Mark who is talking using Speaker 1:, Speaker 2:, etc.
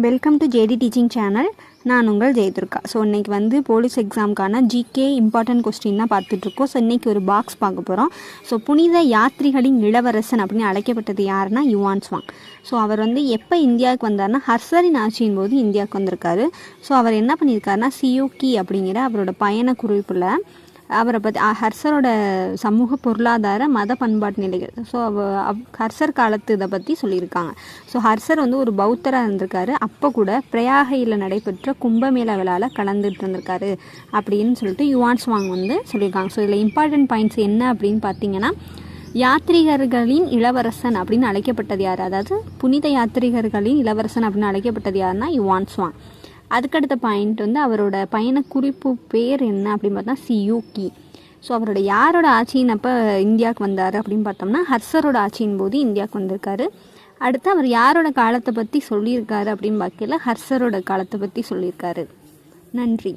Speaker 1: Welcome to JD teaching channel. நான் உங்கள் Jayadurga. So இன்றைக்கி வந்து போலீஸ் எக்ஸாமுக்கான ஜிகே இம்பார்ட்டன்ட் கொஸ்டின் தான் பார்த்துட்ருக்கோம். ஸோ இன்றைக்கி ஒரு பாக்ஸ் பார்க்க போகிறோம். ஸோ புனித யாத்ரிகளின் இளவரசன் அப்படின்னு அழைக்கப்பட்டது யாருன்னா யுவான் சுவாங். ஸோ அவர் வந்து எப்போ இந்தியாவுக்கு வந்தார்னா ஹர்ஷரின் ஆட்சியின் போது இந்தியாவுக்கு வந்திருக்காரு. ஸோ அவர் என்ன பண்ணியிருக்காருன்னா சியூக்கி அப்படிங்கிற அவரோட பயண குறிப்பில் அவரை பற்றி ஹர்ஷரோட சமூக பொருளாதார மத பண்பாட்டு நிலைகள், ஸோ ஹர்ஷர் காலத்து இதை பற்றி சொல்லியிருக்காங்க. ஸோ ஹர்ஷர் வந்து ஒரு பௌத்தராக இருந்திருக்காரு. அப்போ கூட பிரயாகையில் நடைபெற்ற கும்பமேளா விழாவில் கலந்துட்டு இருந்திருக்காரு அப்படின்னு சொல்லிட்டு யுவான் சுவாங் வந்து சொல்லியிருக்காங்க. ஸோ இதில் இம்பார்ட்டன்ட் பாயிண்ட்ஸ் என்ன அப்படின்னு பார்த்தீங்கன்னா, யாத்ரீகர்களின் இளவரசன் அப்படின்னு அழைக்கப்பட்டது யார், அதாவது புனித யாத்ரீகர்களின் இளவரசன் அப்படின்னு அழைக்கப்பட்டது யாருன்னா யுவான் சுவாங். அதுக்கடுத்த பாயிண்ட் வந்து அவரோட பயண குறிப்பு பேர் என்ன அப்படின்னு பார்த்தா சியூக்கி. ஸோ அவரோட யாரோட ஆட்சியின் அப்போ இந்தியாவுக்கு வந்தார் அப்படின்னு பார்த்தோம்னா ஹர்ஷரோட ஆட்சியின் போது இந்தியாவுக்கு வந்திருக்காரு. அடுத்து அவர் யாரோட காலத்தை பற்றி சொல்லியிருக்காரு அப்படின்னு பார்க்கல ஹர்ஷரோட காலத்தை பற்றி சொல்லியிருக்காரு. நன்றி.